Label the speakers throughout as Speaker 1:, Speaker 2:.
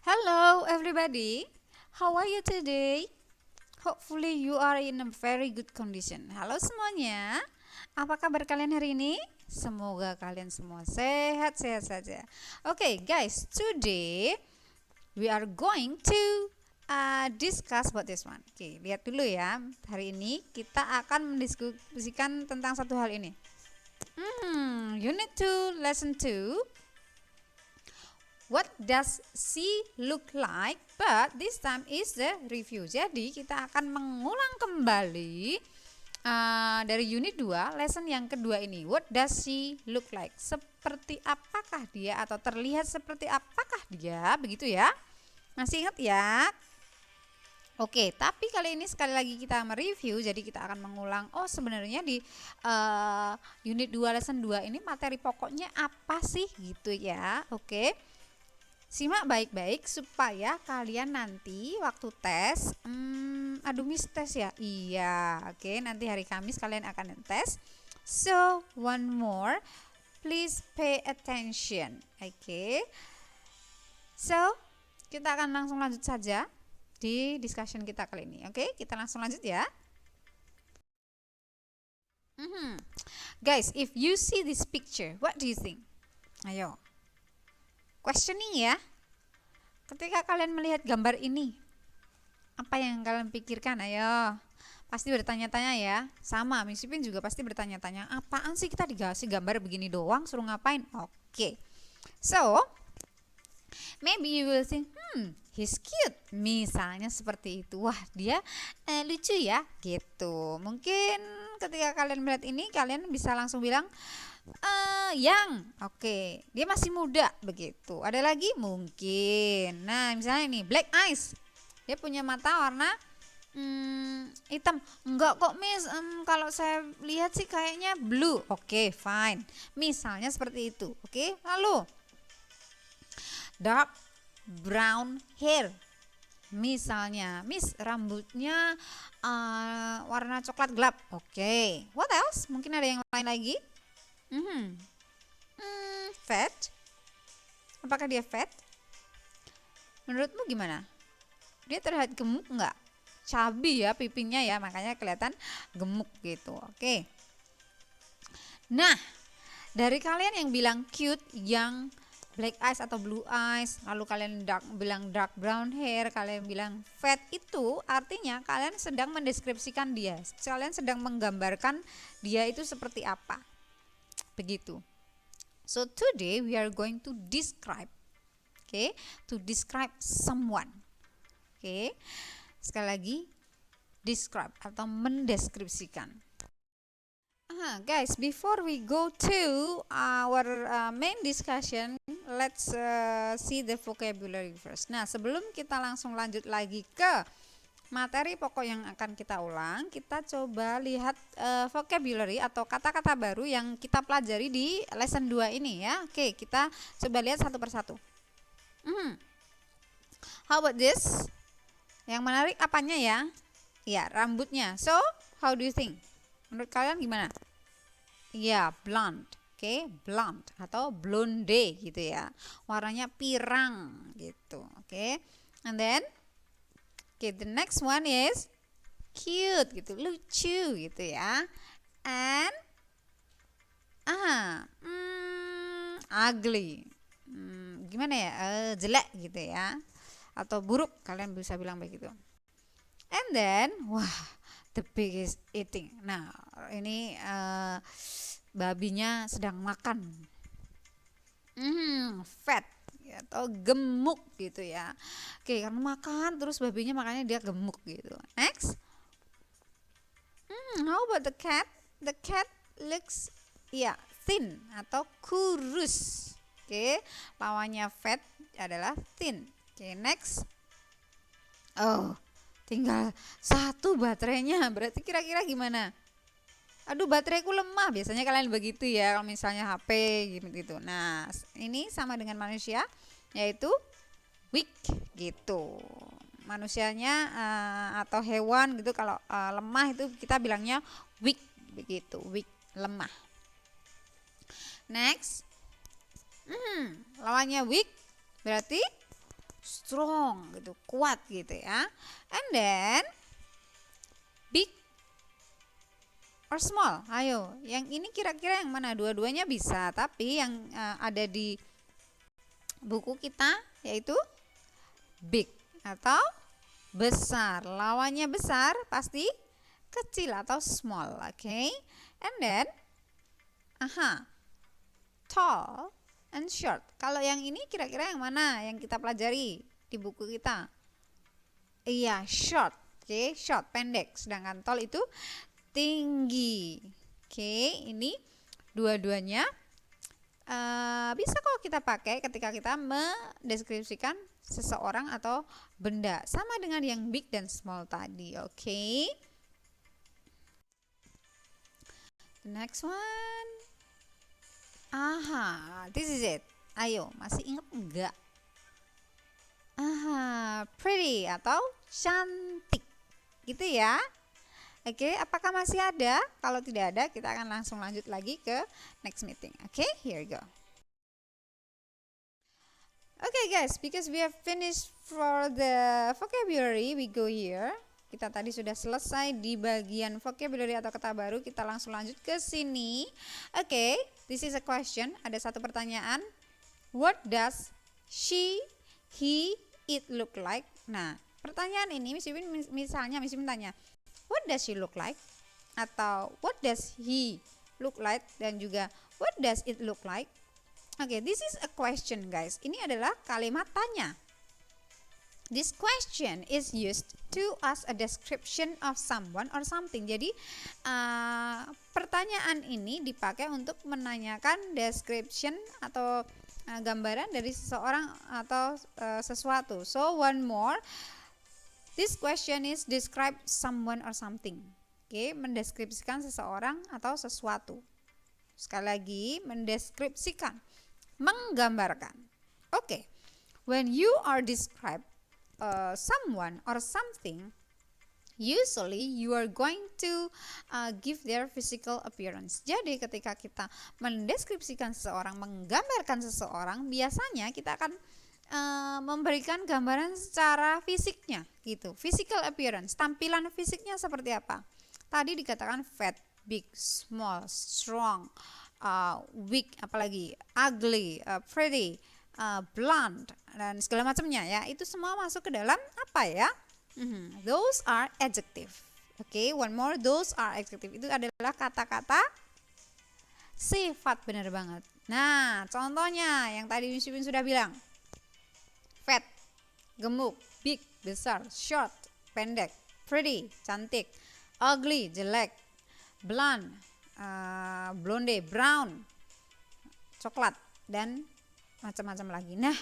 Speaker 1: Hello everybody, how are you today? Hopefully you are in a very good condition. Halo semuanya, apa kabar kalian hari ini? Semoga kalian semua sehat-sehat saja. Okay guys, today we are going to discuss about this one. Oke, lihat dulu ya. Hari ini kita akan mendiskusikan tentang satu hal ini. Unit 2, lesson 2. What does she look like? But this time is the review. Jadi kita akan mengulang kembali dari unit 2, lesson yang kedua ini. What does she look like? Seperti apakah dia atau terlihat seperti apakah dia? Begitu ya. Masih ingat ya? Oke, tapi kali ini sekali lagi kita mereview, jadi kita akan mengulang. Oh, sebenarnya di unit 2 lesson 2 ini materi pokoknya apa sih gitu ya. Oke. Simak baik-baik supaya kalian nanti waktu tes, aduh miss tes ya? Iya, oke, nanti hari Kamis kalian akan tes. So, one more, please pay attention, oke. So, kita akan langsung lanjut saja di discussion kita kali ini, oke. Kita langsung lanjut ya. Guys, if you see this picture, what do you think? Ayo. Questioning ya. Ketika kalian melihat gambar ini, apa yang kalian pikirkan? Ayo. Pasti bertanya-tanya ya. Sama, Miss Pipin juga pasti bertanya-tanya, apaan sih kita dikasih gambar begini doang, suruh ngapain? Oke. So, maybe you will think, he's cute. Misalnya seperti itu. Wah, dia lucu ya, gitu. Mungkin ketika kalian melihat ini, kalian bisa langsung bilang, yang oke, dia masih muda begitu. Ada lagi mungkin, nah misalnya ini black eyes, dia punya mata warna hitam. Enggak kok miss, kalau saya lihat sih kayaknya blue. Oke, fine, misalnya seperti itu. Oke, lalu dark brown hair, misalnya miss rambutnya warna coklat gelap. Oke, what else? Mungkin ada yang lain lagi. Fat, apakah dia fat? Menurutmu gimana? Dia terlihat gemuk nggak? Chubby ya pipinya ya, makanya kelihatan gemuk gitu. Oke. Nah, dari kalian yang bilang cute, yang black eyes atau blue eyes, lalu kalian bilang dark brown hair, kalian bilang fat, itu artinya kalian sedang mendeskripsikan dia. Kalian sedang menggambarkan dia itu seperti apa. Begitu. So today we are going to describe, to describe someone. Sekali lagi, describe atau mendeskripsikan. Guys, before we go to our main discussion, let's see the vocabulary first. Nah, sebelum kita langsung lanjut lagi ke materi pokok yang akan kita ulang, kita coba lihat vocabulary atau kata-kata baru yang kita pelajari di lesson 2 ini ya. Oke, kita coba lihat satu persatu. How about this? Yang menarik apanya ya? Ya, rambutnya. So, how do you think? Menurut kalian gimana? Ya, blonde. Oke, blonde atau blonde gitu ya. Warnanya pirang gitu. Oke. And then the next one is cute gitu, lucu gitu ya. And ugly, gimana ya, jelek gitu ya, atau buruk, kalian bisa bilang begitu. And then, wah, the pig is eating. Nah, ini babinya sedang makan. Fat atau gemuk gitu ya. Oke, karena makan terus babinya, makanya dia gemuk gitu. Next, how about the cat? The cat looks thin atau kurus. Oke, lawannya fat adalah thin. Oke, next. Oh, tinggal satu baterainya. Berarti kira-kira gimana? Aduh, bateraiku lemah. Biasanya kalian begitu ya kalau misalnya HP gitu. Nah, ini sama dengan manusia, yaitu weak gitu. Manusianya atau hewan gitu, kalau lemah itu kita bilangnya weak begitu. Weak, lemah. Next, lawannya weak berarti strong gitu, kuat gitu ya. And then big or small. Ayo, yang ini kira-kira yang mana? Dua-duanya bisa, tapi yang ada di buku kita yaitu big atau besar. Lawannya besar pasti kecil atau small, okay? And then tall and short. Kalau yang ini kira-kira yang mana yang kita pelajari di buku kita? Iya, short. Oke, short, pendek. Sedangkan tall itu tinggi. Oke, ini dua-duanya bisa kok kita pakai ketika kita mendeskripsikan seseorang atau benda. Sama dengan yang big dan small tadi. Oke. The next one. This is it. Ayo, masih ingat enggak? Pretty atau cantik. Gitu ya. Oke, apakah masih ada? Kalau tidak ada, kita akan langsung lanjut lagi ke next meeting. Oke, here we go. Okay guys, because we have finished for the vocabulary, we go here. Kita tadi sudah selesai di bagian vocabulary atau kata baru, kita langsung lanjut ke sini. Oke, this is a question. Ada satu pertanyaan. What does she, he, it look like? Nah, pertanyaan ini misalnya Miss Yupin tanya, what does she look like? Atau what does he look like? Dan juga what does it look like? Oke, this is a question guys. Ini adalah kalimat tanya. This question is used to ask a description of someone or something. Jadi pertanyaan ini dipakai untuk menanyakan description atau gambaran dari seseorang atau sesuatu. So one more, this question is describe someone or something. Oke, mendeskripsikan seseorang atau sesuatu. Sekali lagi, mendeskripsikan, menggambarkan. Oke, when you are describe someone or something, usually you are going to give their physical appearance. Jadi ketika kita mendeskripsikan seseorang, menggambarkan seseorang, biasanya kita akan memberikan gambaran secara fisiknya gitu. Physical appearance, tampilan fisiknya seperti apa. Tadi dikatakan fat, big, small, strong, weak, apalagi ugly, pretty, blonde, dan segala macamnya ya. Itu semua masuk ke dalam apa ya? Those are adjective. Oke, one more, those are adjective. Itu adalah kata-kata sifat, benar banget. Nah, contohnya yang tadi Miss Yupin sudah bilang. Fat, gemuk, big, besar, short, pendek, pretty, cantik, ugly, jelek, blonde, blonde, brown, coklat, dan macam-macam lagi. Nah,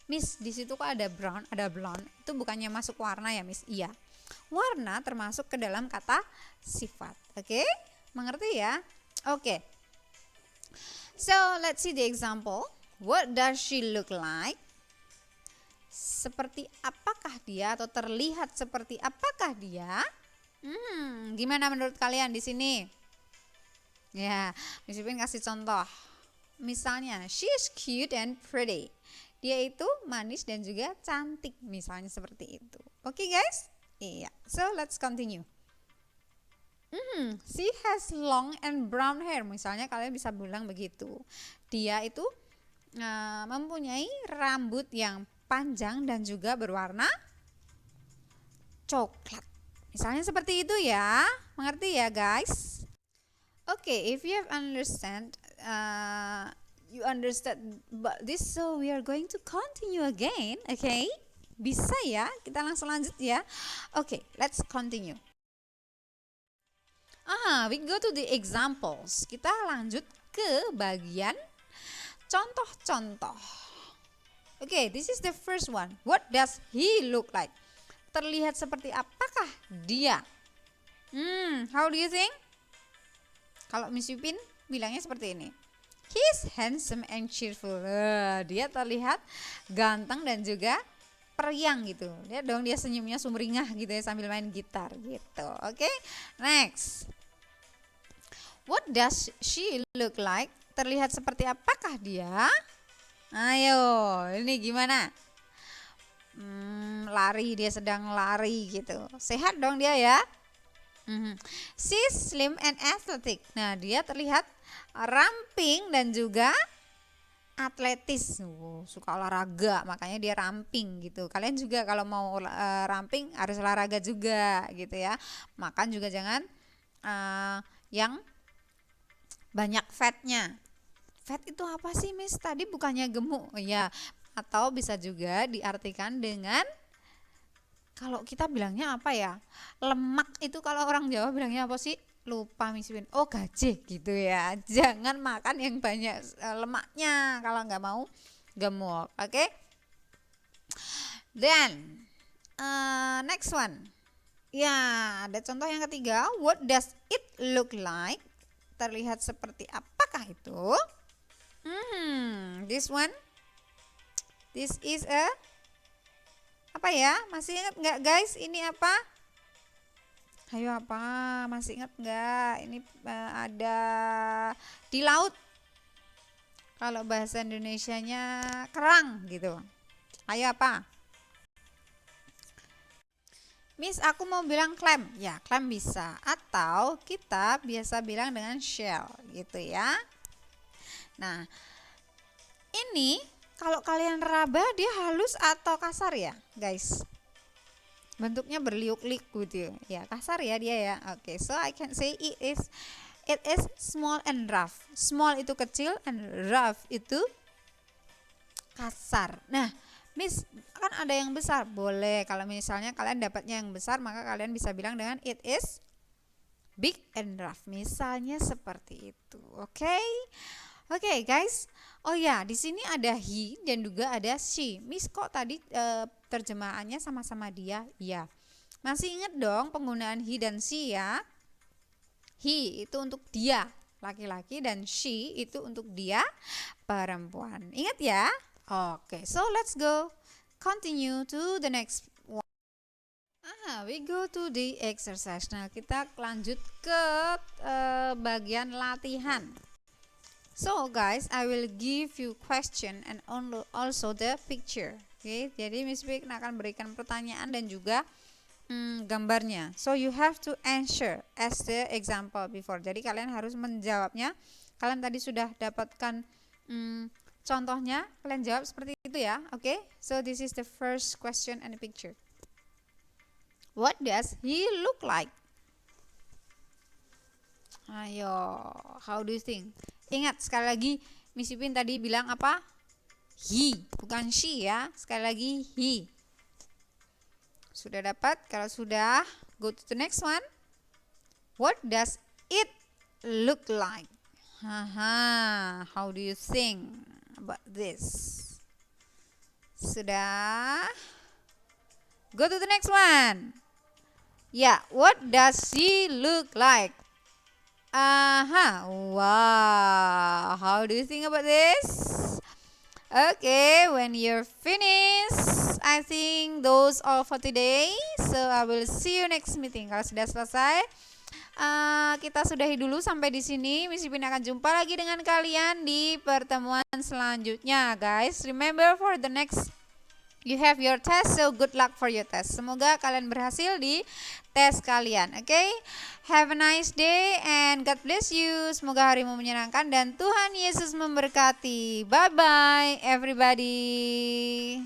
Speaker 1: Miss, di situ kok ada brown, ada blonde. Itu bukannya masuk warna ya, Miss? Iya. Warna termasuk ke dalam kata sifat. Oke? Mengerti ya? Oke. So, let's see the example. What does she look like? Seperti apakah dia atau terlihat seperti apakah dia? Gimana menurut kalian di sini? Ya, Miss Yupin kasih contoh. Misalnya, she is cute and pretty. Dia itu manis dan juga cantik, misalnya seperti itu. Oke guys? Iya. So let's continue. She has long and brown hair. Misalnya kalian bisa bilang begitu. Dia itu mempunyai rambut yang panjang dan juga berwarna coklat. Misalnya seperti itu ya. Mengerti ya guys? Okay, if you have you understand but this, so we are going to continue again. Okay, bisa ya, kita langsung lanjut ya. Okay, let's continue. We go to the examples. Kita lanjut ke bagian contoh-contoh. Okay, this is the first one. What does he look like? Terlihat seperti apakah dia? How do you think? Kalau Miss Yupin bilangnya seperti ini. He's handsome and cheerful. Dia terlihat ganteng dan juga periang gitu. Lihat dong, dia senyumnya sumringah gitu ya sambil main gitar gitu. Oke, next. What does she look like? Terlihat seperti apakah dia? Ayo, ini gimana? lari, dia sedang lari gitu. Sehat dong dia ya. She's slim and athletic. Nah, dia terlihat ramping dan juga atletis. Suka olahraga, makanya dia ramping gitu. Kalian juga kalau mau ramping harus olahraga juga gitu ya. Makan juga jangan yang banyak fatnya. Fat itu apa sih, Miss? Tadi bukannya gemuk ya. Atau bisa juga diartikan dengan, kalau kita bilangnya apa ya, lemak itu kalau orang Jawa bilangnya apa sih? Lupa, Miss Win. Oh, gaje gitu ya. Jangan makan yang banyak lemaknya kalau nggak mau gemuk. Oke? Then next one. Ya, ada contoh yang ketiga. What does it look like? Terlihat seperti apakah itu? This one. This is a apa ya? Masih ingat nggak guys? Ini apa? Ayo apa? Masih ingat nggak? Ini ada di laut. Kalau bahasa Indonesianya kerang gitu. Ayo apa? Miss, aku mau bilang clam. Ya, clam bisa. Atau kita biasa bilang dengan shell gitu ya. Nah, ini kalau kalian raba dia halus atau kasar ya, guys? Bentuknya berliuk-liuk gitu ya, kasar ya dia ya. Oke, so I can say it is small and rough. Small itu kecil and rough itu kasar. Nah, Miss, kan ada yang besar. Boleh, kalau misalnya kalian dapatnya yang besar, maka kalian bisa bilang dengan it is big and rough. Misalnya seperti itu. Oke, guys. Oh ya, di sini ada he dan juga ada she. Miss, kok tadi terjemahannya sama-sama dia? Iya. Masih ingat dong penggunaan he dan she ya? He itu untuk dia, laki-laki, dan she itu untuk dia, perempuan. Ingat ya? Oke, so let's go. Continue to the next one. We go to the exercise. Nah, kita lanjut ke bagian latihan. So guys, I will give you question and also the picture. Oke, jadi Miss Vick akan berikan pertanyaan dan juga gambarnya. So you have to answer as the example before. Jadi kalian harus menjawabnya. Kalian tadi sudah dapatkan contohnya, kalian jawab seperti itu ya. Oke, so this is the first question and the picture. What does he look like? Ayo, how do you think? Ingat sekali lagi, Miss Ipin tadi bilang apa? He, bukan she ya. Sekali lagi he. Sudah dapat? Kalau sudah, go to the next one. What does it look like? How do you think about this? Sudah? Go to the next one. Yeah, what does she look like? Wow, how do you think about this? Okay, when you're finished, I think those all for today. So I will see you next meeting. Kalau sudah selesai, kita sudahi dulu sampai di sini. Miss Ipin akan jumpa lagi dengan kalian di pertemuan selanjutnya, guys. Remember for the next you have your test, so good luck for your test. Semoga kalian berhasil di tes kalian. Okay? Have a nice day and God bless you. Semoga harimu menyenangkan dan Tuhan Yesus memberkati. Bye bye everybody.